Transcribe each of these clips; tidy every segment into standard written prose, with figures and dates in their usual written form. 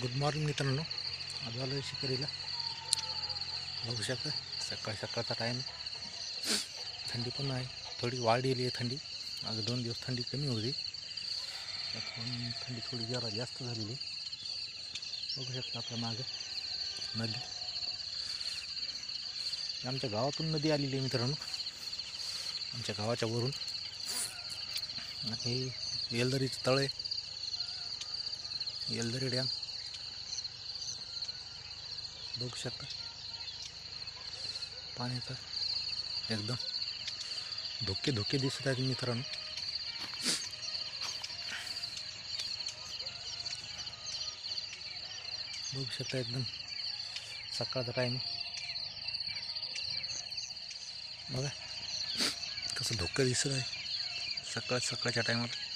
Good morning मित्रांनो. आज आलो शिकारीला. बघू शकता सकाळ सकाळचा टाईम. थंडी पण आहे, थोडी वाढलेली आहे थंडी. आज 2 दिवस थंडी कमी होती, पण थंडी थोडी जरा जास्त झालेली. बघू शकता आपल्या मागे नदी. आमच्या गावातून नदी आलेली आहे मित्रांनो, आमच्या गावाच्या वरून. हे येलदरीचं तळे, येलदरी डॅम बघू शकता. पाण्याचा एकदम धोके धोके दिसत आहेत मित्रांनो. बघू शकता एकदम सकाळचा टाईम. बघा कसं धोके दिसत आहे सकाळच्या टायमाला.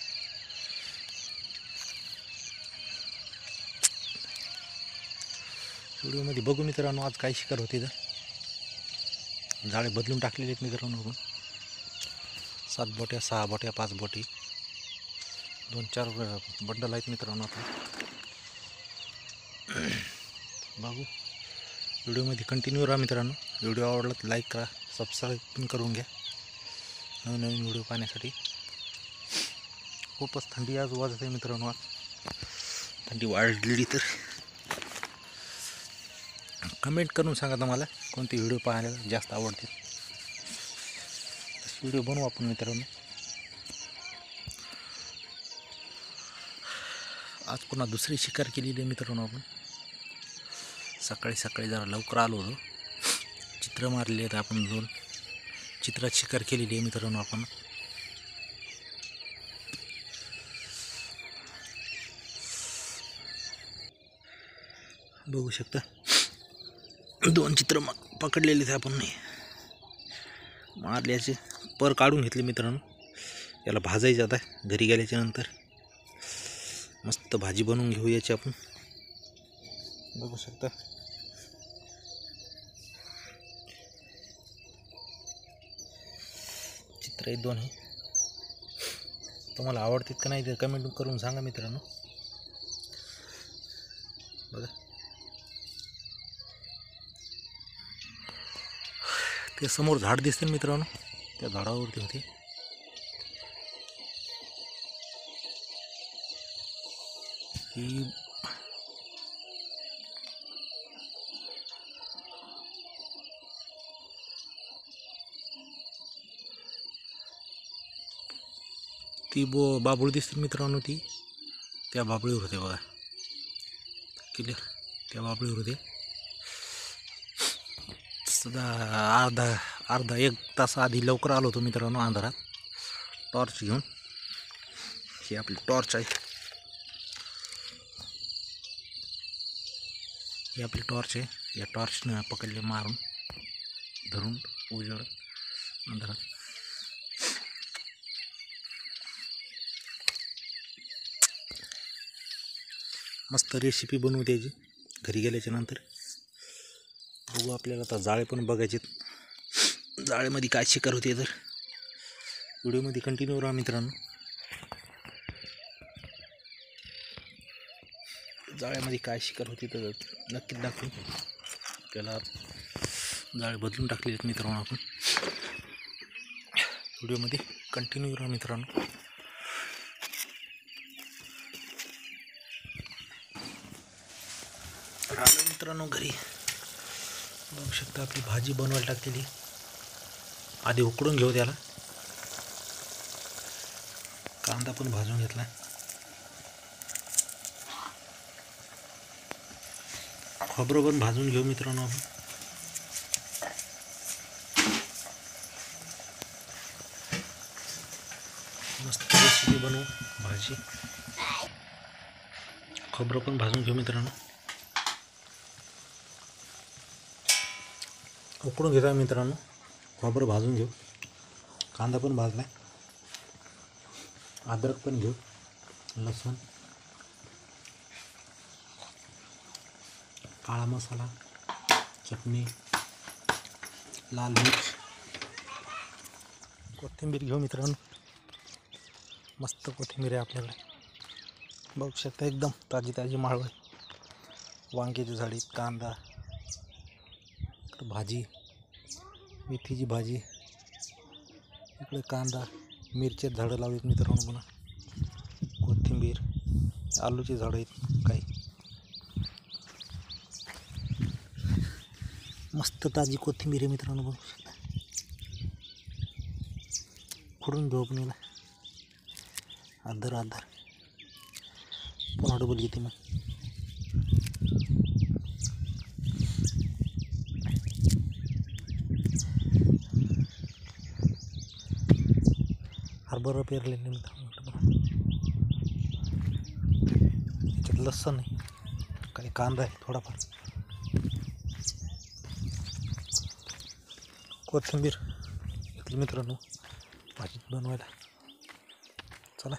व्हिडिओमध्ये बघू मित्रांनो आज काय शिकार होते. तर जाळे बदलून टाकलेले आहेत मित्रांनो. आपण 7 बोट्या 6 बोट्या 5 बोटी 2-4 बंडल आहेत मित्रांनो. आपण बघू व्हिडिओमध्ये कंटिन्यू राहा मित्रांनो. व्हिडिओ आवडला तर लाईक करा, सबस्क्राईब पण करून घ्या नवीन व्हिडिओ पाहण्यासाठी. खूपच थंडी आज वाजत आहे मित्रांनो. आज थंडी वाढलेली. तर कमेंट करून सांगा तुम्हाला कोणते व्हिडिओ पाहायला जास्त आवडतील. व्हिडिओ बनवू आपण मित्रांनो. आज पुन्हा दुसरी शिकार केलेली आहे मित्रांनो. आपण सकाळी जरा लवकर आलो होतो. चित्र मारले आहेत आपण. 2 चित्रात शिकार केलेली आहे मित्रांनो आपण. बघू शकता 2 चित्र पकडलेले आपण. मारल्याचे पर काढून घेतले मित्रांनो. याला भाजायचं आता घरी गेल्याच्या नंतर. मस्त भाजी बनवून घेऊ याची आपण. बघू शकता चित्र आहेत 2. तुम्हाला आवडतात का नाही ते कमेंट करून सांगा मित्रांनो. बघा ते समोर झाड दिसते मित्रांनो, त्या झाडावरती होते. ही ती बाबूळ दिसते मित्रांनो. ती त्या बाबळीवर होते बघा. क्लिअर त्या बाबळीवर होते. अर्धा 1 तास आधी लवकर आलो होतो मित्रांनो अंधारात टॉर्च घेऊन. ही आपली टॉर्च आहे. ही आपली टॉर्च आहे. या टॉर्चनं पकडले मारून धरून उजेड अंधारात. मस्त रेसिपी बनवू द्यायची घरी गेल्याच्या नंतर. बघू आपल्याला आता जाळे पण बघायचे. जाळेमध्ये काय शिकार होते तर व्हिडिओमध्ये कंटिन्यू राहा मित्रांनो. जाळ्यामध्ये काय शिकार होते तर नक्कीच दाखवून. त्याला जाळे बदलून टाकले आहेत मित्रांनो आपण. व्हिडिओमध्ये कंटिन्यू राहा मित्रांनो. आलो मित्रांनो घरी. बघू शकता आपली भाजी बनवायला टाकलेली. आधी उकडून घेऊ त्याला. कांदा पण भाजून घेतला. खोबरं पण भाजून घेऊ मित्रांनो आपण. मस्त रेसिपी बनवू भाजी. खोबरं पण भाजून घेऊ मित्रांनो. उकडून घेता मित्रांनो. खोबरं भाजून घेऊ. कांदा पण भाजला. अद्रक पण घेऊ. लसूण, काळा मसाला, चटणी, लाल मिर्च, कोथिंबीर घेऊ मित्रांनो. मस्त कोथिंबीर आहे आपल्याकडे. बघू शकता एकदम ताजी माळव आहे. वांग्याची झाडी, कांदा, भाजी, मेथीची भाजी, इकडे कांदा, मिरच्या झाडं लावलीत मित्रांनो, पुन्हा कोथिंबीर, आलूची झाडं आहेत काही. मस्त ताजी कोथिंबीर आहे मित्रांनो, बघू शकता. खुडून घेऊ आपण याला आधार पुन्हा डबल घेते मग. हरभरा पेरलेले मित्रांनो, याच्यात लसूण आहे, काही कांदा आहे थोडाफार, कोथिंबीर घेतली मित्रांनो भाजी बनवायला. चला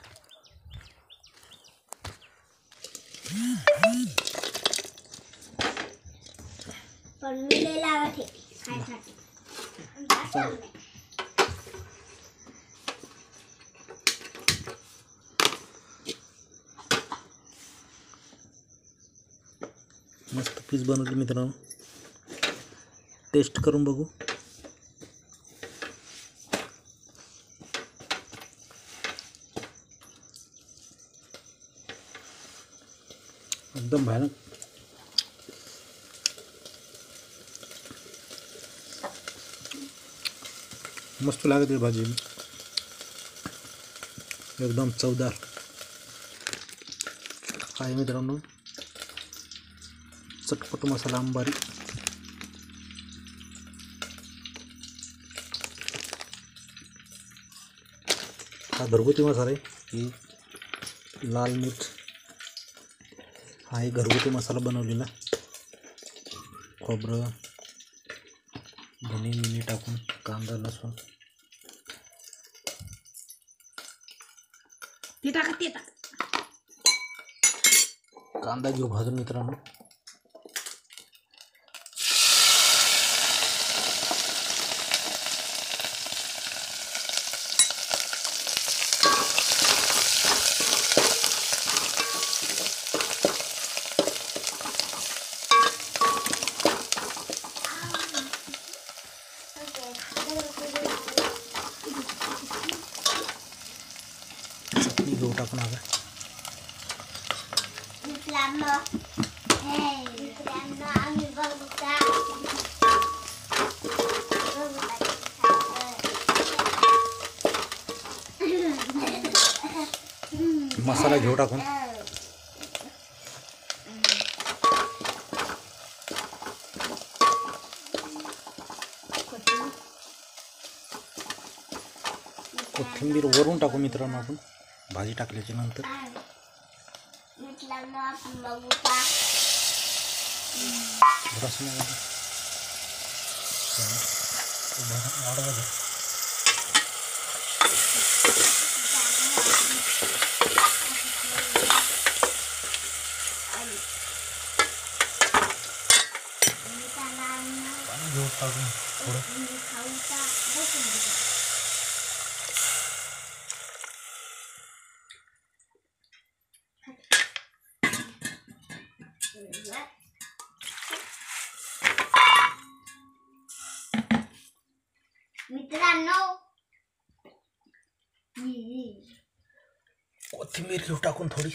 मस्त पीस बनवली मित्रांनो, टेस्ट करून बघू. एकदम भयानक. मस्त लागते भाजी, एकदम चवदार आहे मित्रांनो. चटपट मसाला अंबारी, हा घरगुती मसाला आहे. ही लाल मिर्च, हा एक घरगुती मसाला बनवलेला, खोबरं, धने मिनी टाकून, कांदा लसूण, कांदा घेऊ भाजून मित्रांनो. चटणी घेऊ टाकून आता. मसाला घेऊ टाकून. कोथिंबीर वरून टाकू मित्रांनो आपण भाजी टाकल्याच्या नंतर. मित्रांनो कोथिंबीर घेऊ टाकून थोडी.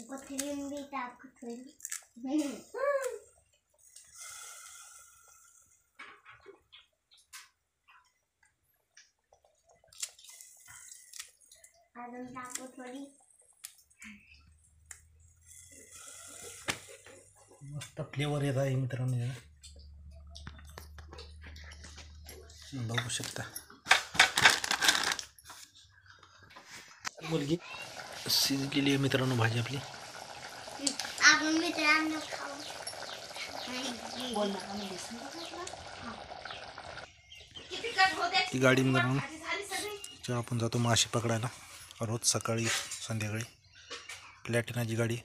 कोथिंबीर टाकू थोडी. अजून टाकू थोडी. मस्त फ्लेवर येत आहे मित्रांनो, बघू शकता. मुलगी शिजलेली आहे मित्रांनो भाजी आपली. आपण मित्रांनो खाऊ. ती गाडी मित्रांनो आपण जातो मासे पकडायला रोज सकाळी संध्याकाळी. प्लॅटिनाची गाडी.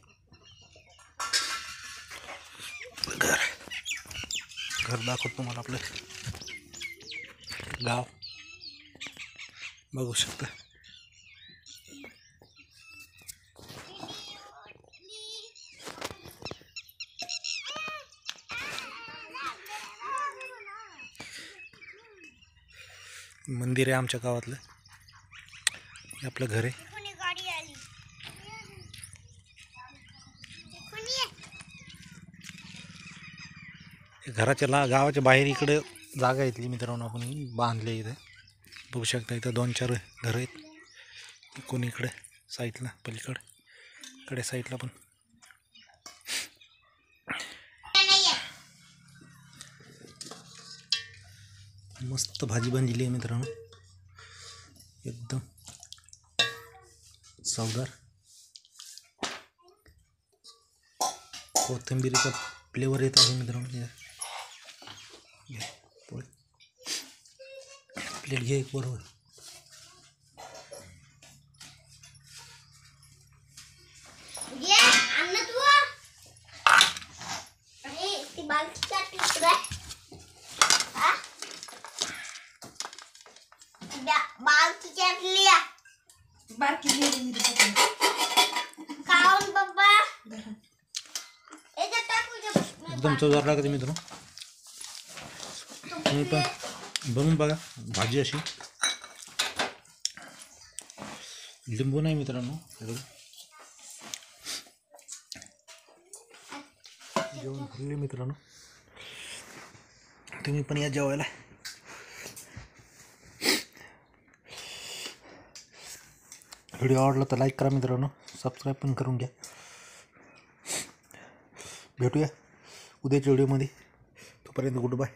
घर दाखवतो तुम्हाला आपलं गाव, बघू शकता. मंदिर आहे आमच्या गावातलं. हे आपलं घर आहे. घराच्या गावाच्या बाहेर इकडे जागा घेतली मित्रांनो आपण बांधले. इथे बघू शकता इथं 2-4 घरं आहेत. कोणी इकडे साईडला पलीकडे साईडला पण मस्त भाजी बनलेली आहे मित्रांनो. एकदम चवदार कोथिंबीरीचा फ्लेवर येत आहे मित्रांनो. प्लेट घे एक बरोबर. एकदम चवदार लागते मित्रांनो. तुम्ही पण बनवून बघा भाजी अशी. लिंबू नाही मित्रांनो. जेवण खाल्ले मित्रांनो. तुम्ही पण या जेवायला. व्हिडिओ आवडला तर लाईक करा मित्रांनो. सबस्क्राईब पण करून घ्या. भेटूया उद्याच्या व्हिडिओमध्ये. तोपर्यंत गुड बाय.